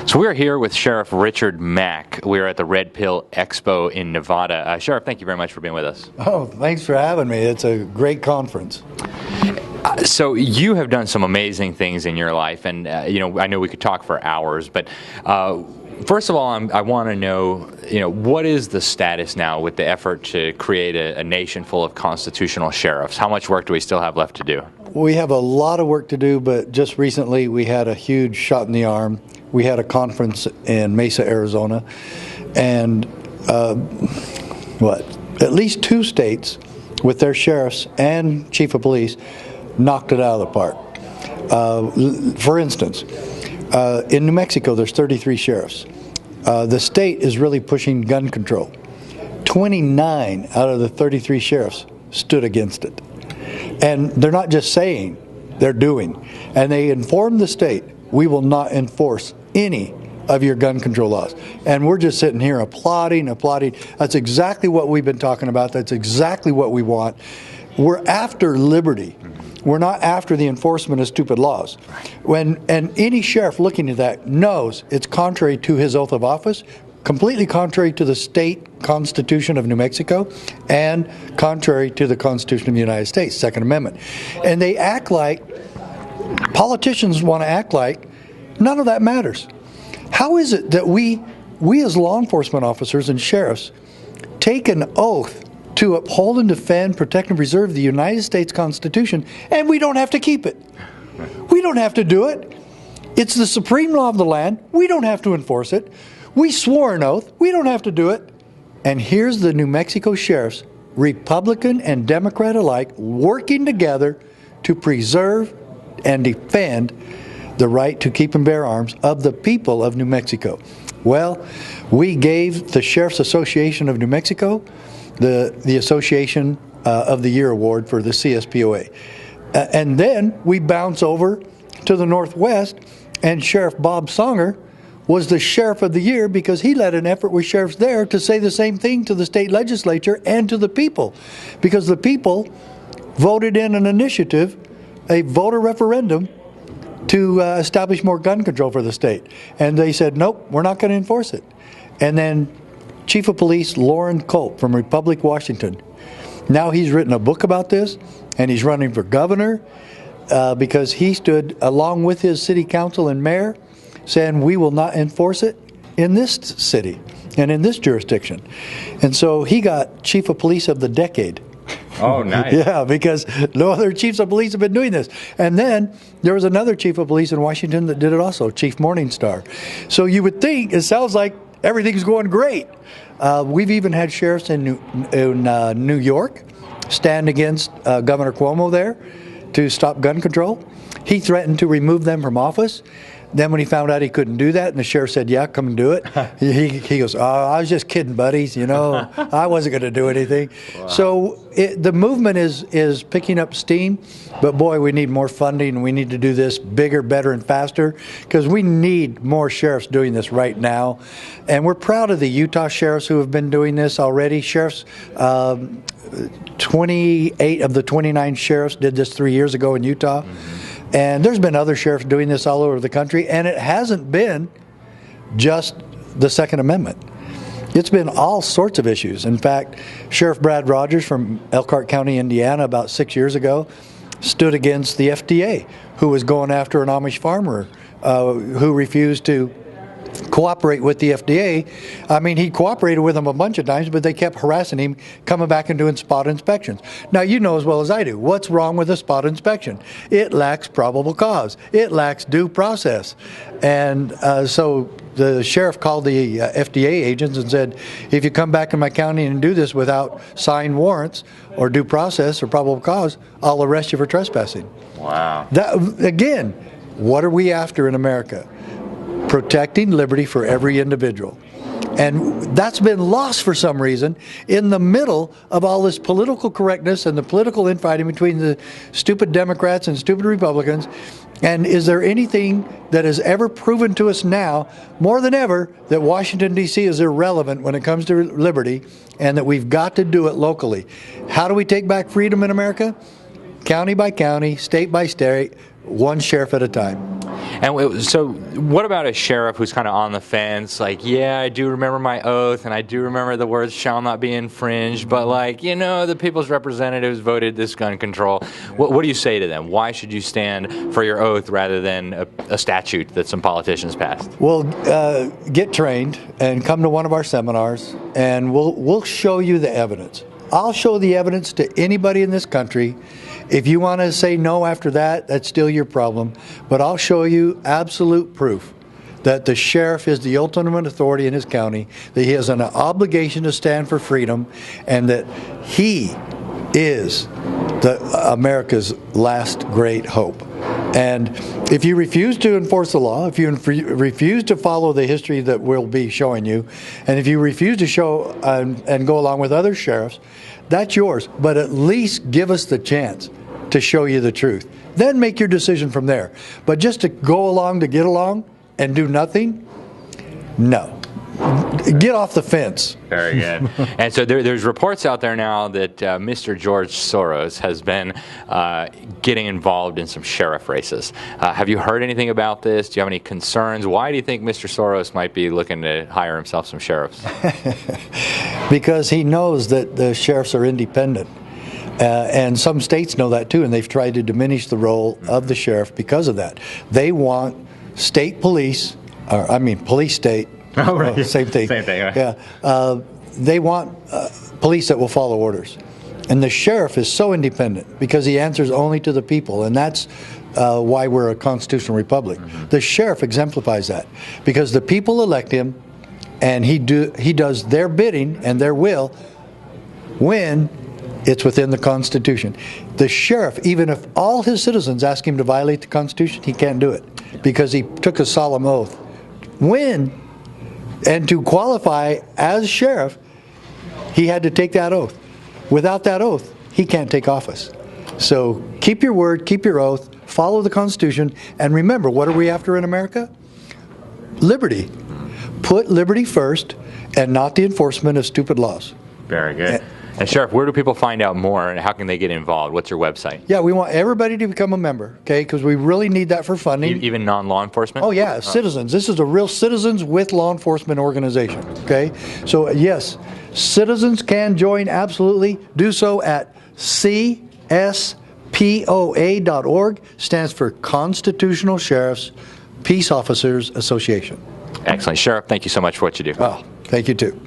So we're here with Sheriff Richard Mack. We're at the Red Pill Expo in Nevada. Sheriff, thank you very much for being with us. Oh, thanks for having me. It's a great conference. So you have done some amazing things in your life, and I know we could talk for hours, but first of all, I want to know, what is the status now with the effort to create a nation full of constitutional sheriffs? How much work do we still have left to do? We have a lot of work to do, but just recently we had a huge shot in the arm. We had a conference in Mesa, Arizona, and at least 2 states with their sheriffs and chief of police knocked it out of the park. For instance, in New Mexico, there's 33 sheriffs. The state is really pushing gun control. 29 out of the 33 sheriffs stood against it. And they're not just saying, they're doing. And they informed the state, we will not enforce any of your gun control laws. And we're just sitting here applauding. That's exactly what we've been talking about. That's exactly what we want. We're after liberty. We're not after the enforcement of stupid laws. And any sheriff looking at that knows it's contrary to his oath of office, completely contrary to the state Constitution of New Mexico, and contrary to the Constitution of the United States, Second Amendment. And they act like, politicians want to act like none of that matters. How is it that we as law enforcement officers and sheriffs take an oath to uphold and defend, protect, and preserve the United States Constitution, and we don't have to keep it? We don't have to do it. It's the supreme law of the land. We don't have to enforce it. We swore an oath. We don't have to do it. And here's the New Mexico sheriffs, Republican and Democrat alike, working together to preserve and defend the right to keep and bear arms of the people of New Mexico. Well, we gave the Sheriff's Association of New Mexico the Association of the Year Award for the CSPOA. And then we bounce over to the Northwest, and Sheriff Bob Songer was the Sheriff of the Year because he led an effort with sheriffs there to say the same thing to the state legislature and to the people, because the people voted in an initiative, a voter referendum, to establish more gun control for the state. And they said, nope, we're not going to enforce it. And then Chief of Police Loren Culp from Republic, Washington, now he's written a book about this, and he's running for governor because he stood along with his city council and mayor saying we will not enforce it in this city and in this jurisdiction. And so he got Chief of Police of the Decade. Oh, nice. Yeah, because no other chiefs of police have been doing this. And then there was another chief of police in Washington that did it also, Chief Morningstar. So you would think, it sounds like everything's going great. We've even had sheriffs in New York stand against Governor Cuomo there to stop gun control. He threatened to remove them from office. Then when he found out he couldn't do that, and the sheriff said, yeah, come and do it, he goes, oh, I was just kidding, buddies. I wasn't going to do anything. Wow. So the movement is picking up steam, but boy, we need more funding. We need to do this bigger, better, and faster, because we need more sheriffs doing this right now. And we're proud of the Utah sheriffs who have been doing this already. Sheriffs, 28 of the 29 sheriffs did this 3 years ago in Utah. Mm-hmm. And there's been other sheriffs doing this all over the country, and it hasn't been just the Second Amendment. It's been all sorts of issues. In fact, Sheriff Brad Rogers from Elkhart County, Indiana, about 6 years ago, stood against the FDA, who was going after an Amish farmer who refused to cooperate with the FDA. I mean, he cooperated with them a bunch of times, but they kept harassing him, coming back and doing spot inspections. Now, you know as well as I do, what's wrong with a spot inspection? It lacks probable cause. It lacks due process. And so the sheriff called the FDA agents and said, if you come back in my county and do this without signed warrants or due process or probable cause, I'll arrest you for trespassing. Wow. That, again, what are we after in America? Protecting liberty for every individual. And that's been lost for some reason in the middle of all this political correctness and the political infighting between the stupid Democrats and stupid Republicans. And is there anything that has ever proven to us now, more than ever, that Washington, D.C. is irrelevant when it comes to liberty, and that we've got to do it locally? How do we take back freedom in America? County by county, state by state, one sheriff at a time. And so what about a sheriff who's kind of on the fence, like, yeah, I do remember my oath, and I do remember the words shall not be infringed, but, like, you know, the people's representatives voted this gun control. What do you say to them? Why should you stand for your oath rather than a statute that some politicians passed? Well, get trained and come to one of our seminars, and we'll show you the evidence. I'll show the evidence to anybody in this country. If you want to say no after that, that's still your problem. But I'll show you absolute proof that the sheriff is the ultimate authority in his county, that he has an obligation to stand for freedom, and that he is America's last great hope. And if you refuse to enforce the law, if you refuse to follow the history that we'll be showing you, and if you refuse to show and go along with other sheriffs, that's yours. But at least give us the chance to show you the truth. Then make your decision from there. But just to go along to get along and do nothing, no. Get off the fence. Very good. And so there's reports out there now that Mr. George Soros has been getting involved in some sheriff races. Have you heard anything about this? Do you have any concerns? Why do you think Mr. Soros might be looking to hire himself some sheriffs? Because he knows that the sheriffs are independent. And some states know that too, and they've tried to diminish the role of the sheriff because of that. They want state police, police state. Oh, right. Same thing. Same thing, right? Yeah. They want police that will follow orders. And the sheriff is so independent because he answers only to the people, and that's why we're a constitutional republic. Mm-hmm. The sheriff exemplifies that because the people elect him, and he does their bidding and their will when it's within the Constitution. The sheriff, even if all his citizens ask him to violate the Constitution, he can't do it because he took a solemn oath. And to qualify as sheriff, he had to take that oath. Without that oath, he can't take office. So keep your word, keep your oath, follow the Constitution, and remember, what are we after in America? Liberty. Put liberty first and not the enforcement of stupid laws. Very good. And Sheriff, where do people find out more, and how can they get involved? What's your website? Yeah, we want everybody to become a member, okay, because we really need that for funding. Even non-law enforcement? Oh, yeah, citizens. This is a real citizens with law enforcement organization, okay? So, yes, citizens can join, absolutely. Do so at CSPOA.org, stands for Constitutional Sheriffs Peace Officers Association. Excellent. Sheriff, thank you so much for what you do. Oh, thank you, too.